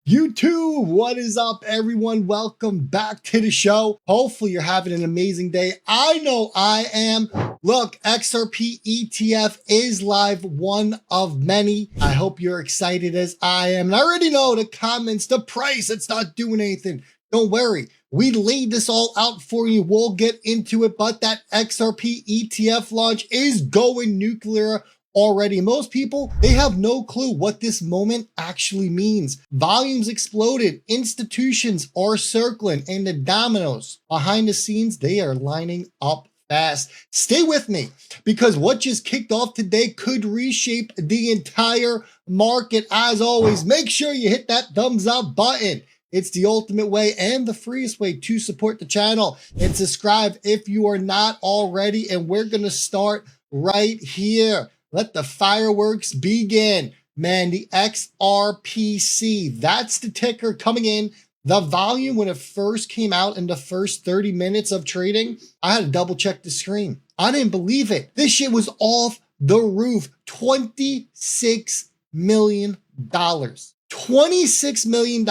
YouTube, what is up, everyone? Welcome back to the show. Hopefully you're having an amazing day. I know I am. Look, XRP ETF is live, one of many. I hope you're excited as I am. And I already know the comments, the price, it's not doing anything. Don't worry. We laid this all out for you. We'll get into it, but that XRP ETF launch is going nuclear already. Most people, they have no clue what this moment actually means. Volumes exploded, institutions are circling, and the dominoes behind the scenes, they are lining up fast. Stay with me, because what just kicked off today could reshape the entire market. As always, make sure you hit that thumbs up button. It's the ultimate way and the freest way to support the channel. And subscribe if you are not already. And we're going to start right here. Let the fireworks begin. Man, the XRPC, that's the ticker coming in. The volume when it first came out in the first 30 minutes of trading, I had to double check the screen. I didn't believe it. This shit was off the roof. $26 million. $26 million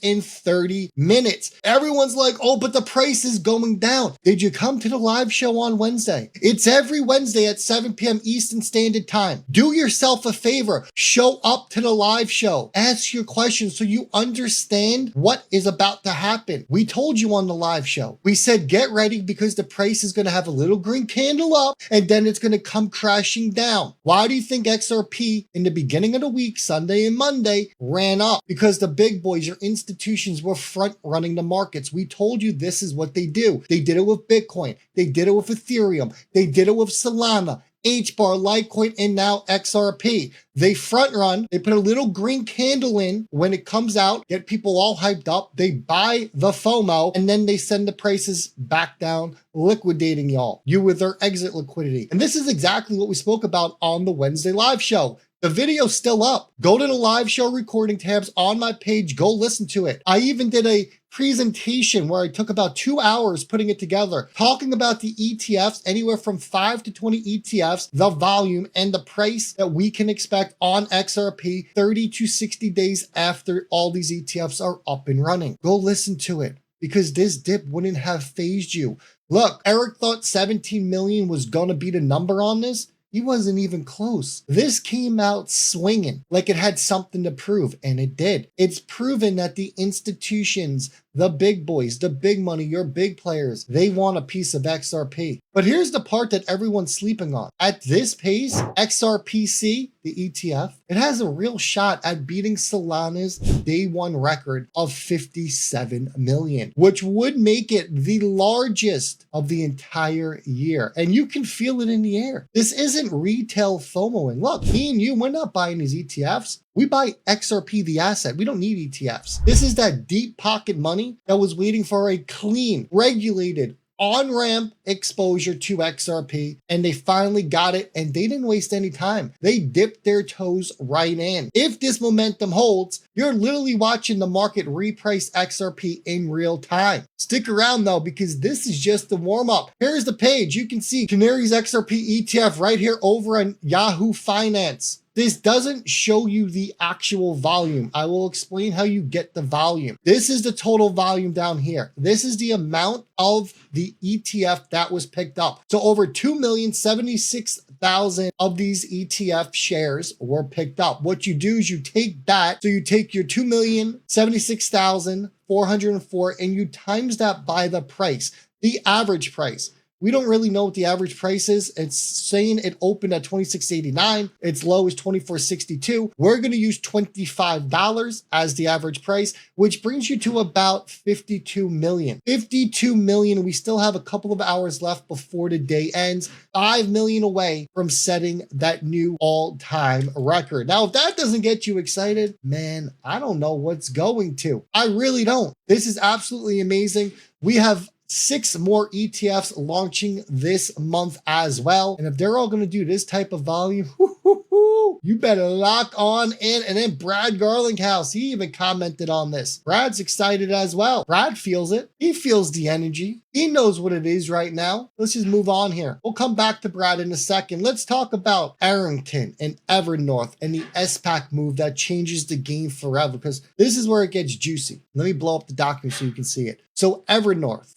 in 30 minutes. Everyone's like, oh, but the price is going down. Did you come to the live show on Wednesday? It's every Wednesday at 7 p.m. Eastern Standard Time. Do yourself a favor. Show up to the live show. Ask your questions so you understand what is about to happen. We told you on the live show. We said, get ready because the price is going to have a little green candle up and then it's going to come crashing down. Why do you think XRP in the beginning of the week, Sunday and Monday, ran up? Because the big boys, your institutions, were front running the markets. We told you this is what they do. They did it with Bitcoin. They did it with Ethereum. They did it with Solana, HBAR, Litecoin, and now XRP. They front run. They put a little green candle in when it comes out, get people all hyped up. They buy the FOMO, and then they send the prices back down, liquidating you with their exit liquidity. And this is exactly what we spoke about on the Wednesday live show. The video's still up. Go to the live show recording tabs on my page. Go listen to it. I even did a presentation where I took about 2 hours putting it together, talking about the ETFs, anywhere from 5 to 20 ETFs, the volume, and the price that we can expect on XRP 30 to 60 days after all these ETFs are up and running. Go listen to it, because this dip wouldn't have phased you. Look, Eric thought 17 million was going to be the number on this. He wasn't even close. This came out swinging like it had something to prove, and it did. It's proven that the institutions, the big boys, the big money, your big players, they want a piece of XRP. But here's the part that everyone's sleeping on. At this pace, XRPC, the ETF, it has a real shot at beating Solana's day one record of 57 million, which would make it the largest of the entire year. And you can feel it in the air. This isn't retail FOMOing. Look, me and you, we're not buying these ETFs. We buy XRP, the asset. We don't need ETFs. This is that deep pocket money that was waiting for a clean, regulated, on-ramp exposure to XRP, and they finally got it, and they didn't waste any time. They dipped their toes right in. If this momentum holds, you're literally watching the market reprice XRP in real time. Stick around though, because this is just the warm-up. Here's the page. You can see Canary's XRP ETF right here over on Yahoo Finance. This doesn't show you the actual volume. I will explain how you get the volume. This is the total volume down here. This is the amount of the ETF that was picked up. So over 2,076,000 of these ETF shares were picked up. What you do is you take that. So you take your 2,076,404 and you times that by the price, the average price. We don't really know what the average price is. It's saying it opened at $26.89. Its low is $24.62. We're going to use $25 as the average price, which brings you to about 52 million. 52 million. We still have a couple of hours left before the day ends. 5 million away from setting that new all-time record. Now, if that doesn't get you excited, man, I don't know what's going to. I really don't. This is absolutely amazing. We have 6 more ETFs launching this month as well. And if they're all going to do this type of volume, you better lock on in. And then Brad Garlinghouse, he even commented on this. Brad's excited as well. Brad feels it. He feels the energy. He knows what it is right now. Let's just move on here. We'll come back to Brad in a second. Let's talk about Arrington and Evernorth and the SPAC move that changes the game forever, because this is where it gets juicy. Let me blow up the document so you can see it. So Evernorth,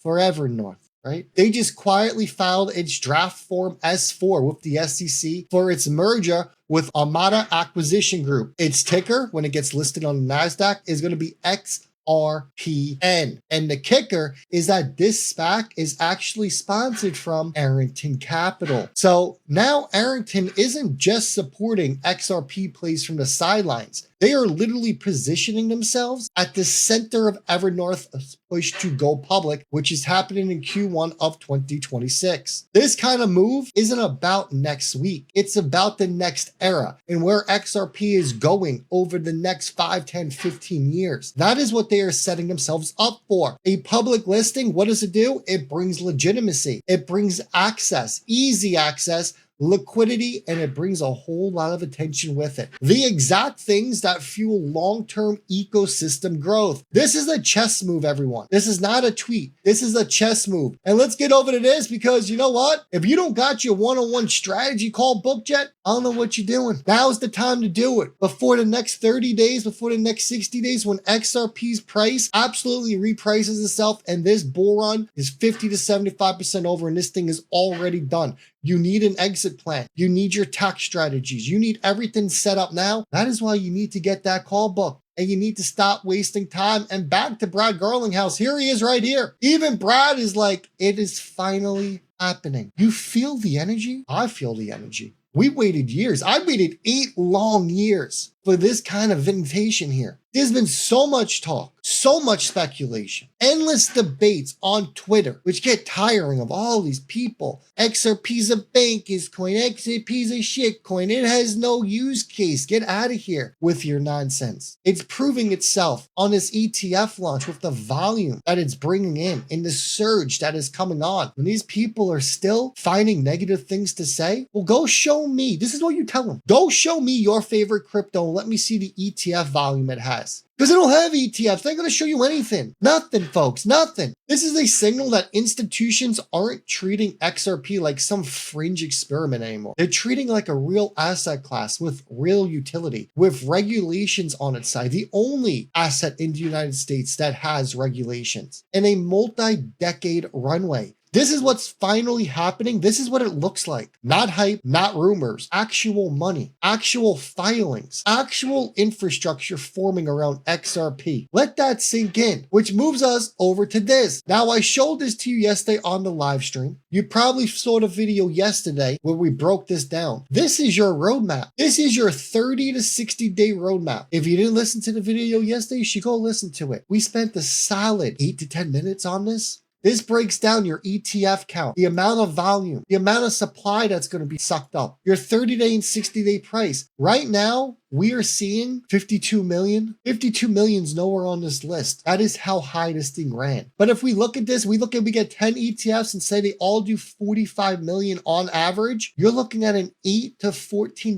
right? They just quietly filed its draft Form S4 with the SEC for its merger with Armada Acquisition Group. Its ticker, when it gets listed on the NASDAQ, is going to be XRPN. And the kicker is that this SPAC is actually sponsored from Arrington Capital. So now Arrington isn't just supporting XRP plays from the sidelines. They are literally positioning themselves at the center of Evernorth's push to go public, which is happening in Q1 of 2026. This kind of move isn't about next week. It's about the next era and where XRP is going over the next 5, 10, 15 years. That is what they are setting themselves up for. A public listing, what does it do? It brings legitimacy. It brings access, easy access, liquidity, and it brings a whole lot of attention with it. The exact things that fuel long-term ecosystem growth. This is a chess move, everyone. This is not a tweet. This is a chess move. And let's get over to this, because you know what? If you don't got your one-on-one strategy call booked yet, I don't know what you're doing. Now's the time to do it. Before the next 30 days, before the next 60 days, when XRP's price absolutely reprices itself and this bull run is 50 to 75% over and this thing is already done. You need an exit plan. You need your tax strategies. You need everything set up now. That is why you need to get that call book. And you need to stop wasting time. And back to Brad Garlinghouse. Here he is right here. Even Brad is like, it is finally happening. You feel the energy? I feel the energy. We waited years. I waited 8 long years for this kind of invitation here. There's been so much talk, so much speculation, endless debates on Twitter, which get tiring of all these people. XRP's a bankers coin, XRP's a shit coin. It has no use case. Get out of here with your nonsense. It's proving itself on this ETF launch with the volume that it's bringing in and the surge that is coming on. When these people are still finding negative things to say, well, go show me. This is what you tell them. Go show me your favorite crypto and let me see the ETF volume it has. Because they don't have ETFs. They're going to show you anything. Nothing, folks. Nothing. This is a signal that institutions aren't treating XRP like some fringe experiment anymore. They're treating it like a real asset class with real utility, with regulations on its side. The only asset in the United States that has regulations and a multi-decade runway. This is what's finally happening. This is what it looks like. Not hype, not rumors, actual money, actual filings, actual infrastructure forming around XRP. Let that sink in, which moves us over to this. Now, I showed this to you yesterday on the live stream. You probably saw the video yesterday where we broke this down. This is your roadmap. This is your 30 to 60 day roadmap. If you didn't listen to the video yesterday, you should go listen to it. We spent a solid 8 to 10 minutes on this. This breaks down your ETF count, the amount of volume, the amount of supply that's going to be sucked up, your 30-day and 60-day price. Right now, we are seeing 52 million. 52 million's nowhere on this list. That is how high this thing ran. But if we look at this, we get 10 ETFs and say they all do 45 million on average, you're looking at an $8 to $14.50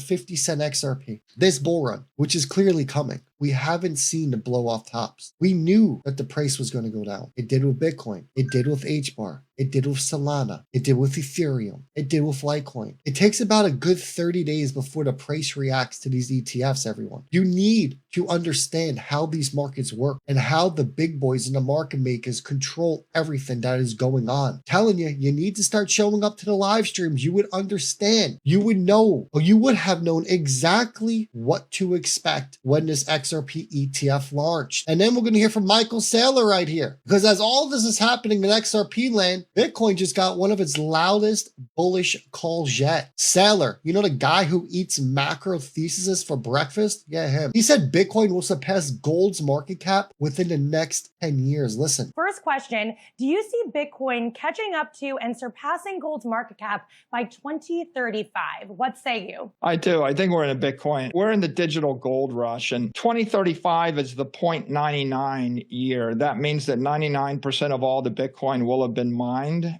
XRP. This bull run, which is clearly coming. We haven't seen the blow off tops. We knew that the price was going to go down. It did with Bitcoin. It did with HBAR. It did with Solana. It did with Ethereum. It did with Litecoin. It takes about a good 30 days before the price reacts to these ETFs, everyone. You need to understand how these markets work and how the big boys and the market makers control everything that is going on. I'm telling you, you need to start showing up to the live streams. You would understand. You would know, or you would have known exactly what to expect when this XRP ETF launched. And then we're going to hear from Michael Saylor right here. Because as all this is happening in XRP land, Bitcoin just got one of its loudest bullish calls yet. Saylor, you know the guy who eats macro theses for breakfast? Yeah, him. He said Bitcoin will surpass gold's market cap within the next 10 years. Listen. First question, do you see Bitcoin catching up to and surpassing gold's market cap by 2035? What say you? I do. I think we're in a Bitcoin. We're in the digital gold rush, and 2035 is the 0.99 year. That means that 99% of all the Bitcoin will have been mined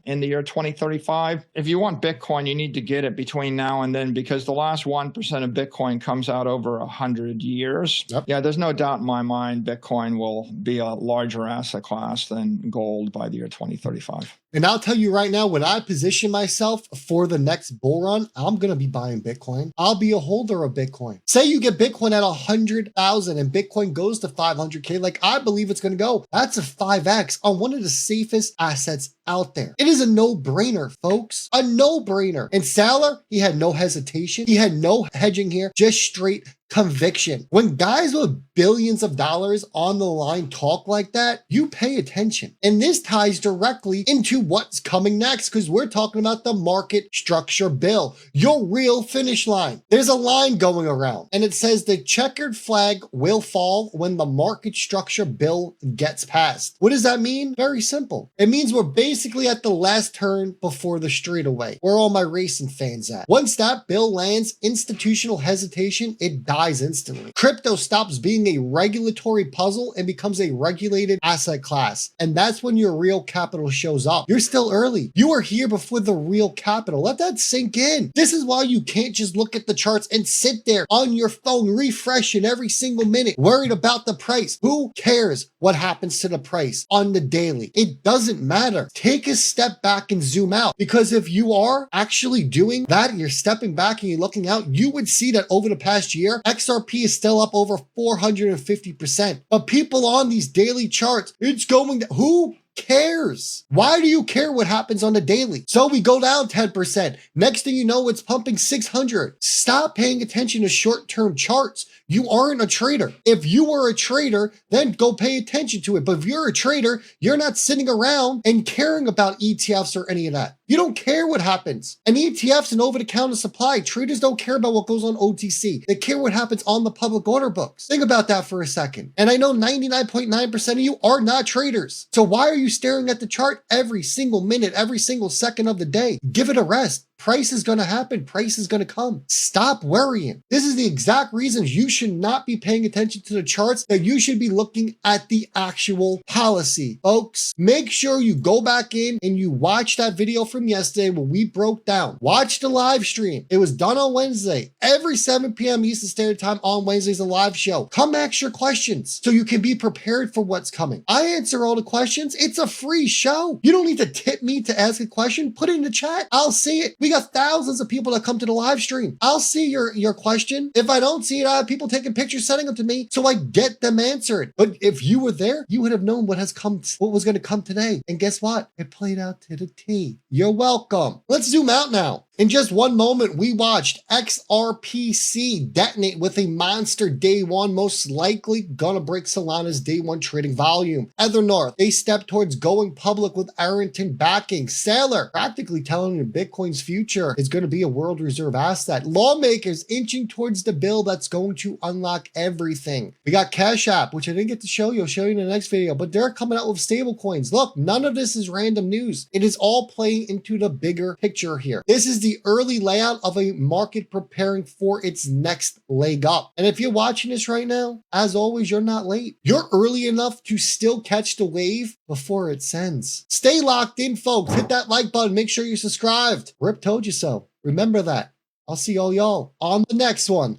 in the year 2035. If you want Bitcoin, you need to get it between now and then, because the last 1% of Bitcoin comes comes out over 100 years. Yep. Yeah, there's no doubt in my mind Bitcoin will be a larger asset class than gold by the year 2035. And I'll tell you right now, when I position myself for the next bull run, I'm going to be buying Bitcoin. I'll be a holder of Bitcoin. Say you get Bitcoin at 100,000 and Bitcoin goes to 500K, like I believe it's going to go. That's a 5X on one of the safest assets out there. It is a no-brainer, folks. A no-brainer. And Saylor, he had no hesitation. He had no hedging here, just straight conviction. When guys with billions of dollars on the line talk like that, you pay attention. And this ties directly into what's coming next, because we're talking about the market structure bill, your real finish line. There's a line going around and it says the checkered flag will fall when the market structure bill gets passed. What does that mean? Very simple. It means we're basically at the last turn before the straightaway. Where all my racing fans at? Once that bill lands, institutional hesitation, it dies instantly. Crypto stops being a regulatory puzzle and becomes a regulated asset class. And that's when your real capital shows up. You're still early. You are here before the real capital. Let that sink in. This is why you can't just look at the charts and sit there on your phone refreshing every single minute, worried about the price. Who cares what happens to the price on the daily? It doesn't matter. Take a step back and zoom out, because if you are actually doing that and you're stepping back and you're looking out, you would see that over the past year, XRP is still up over 450%. But people on these daily charts, it's going to, who cares? Why do you care what happens on the daily? So we go down 10%. Next thing you know, it's pumping 600. Stop paying attention to short-term charts. You aren't a trader. If you were a trader, then go pay attention to it. But if you're a trader, you're not sitting around and caring about ETFs or any of that. You don't care what happens. And ETFs and over-the-counter supply, traders don't care about what goes on OTC. They care what happens on the public order books. Think about that for a second. And I know 99.9% of you are not traders. So why are you staring at the chart every single minute, every single second of the day? Give it a rest. Price is going to happen. Price is going to come. Stop worrying. This is the exact reasons you should not be paying attention to the charts, that you should be looking at the actual policy. Folks, make sure you go back in and you watch that video from yesterday when we broke down. Watch the live stream. It was done on Wednesday. Every 7 p.m. Eastern Standard Time on Wednesdays, a live show. Come ask your questions so you can be prepared for what's coming. I answer all the questions. It's a free show. You don't need to tip me to ask a question. Put it in the chat. I'll see it. We got thousands of people that come to the live stream. I'll see your question. If I don't see it, I have people taking pictures, sending them to me so I get them answered. But if you were there, you would have known what was going to come today. And guess what? It played out to the T. You're welcome. Let's zoom out now. In just one moment, we watched XRPC detonate with a monster day one, most likely gonna break Solana's day one trading volume. Other North, they stepped towards going public with Arrington backing. Saylor practically telling you Bitcoin's future is gonna be a world reserve asset. Lawmakers inching towards the bill that's going to unlock everything. We got Cash App, which I didn't get to show you. I'll show you in the next video, but they're coming out with stable coins. Look, none of this is random news. It is all playing into the bigger picture here. This is the early layout of a market preparing for its next leg up. And if you're watching this right now, as always, you're not late. You're early enough to still catch the wave before it sends. Stay locked in, folks. Hit that like button. Make sure you're subscribed. Rip told you so. Remember that. I'll see all y'all on the next one.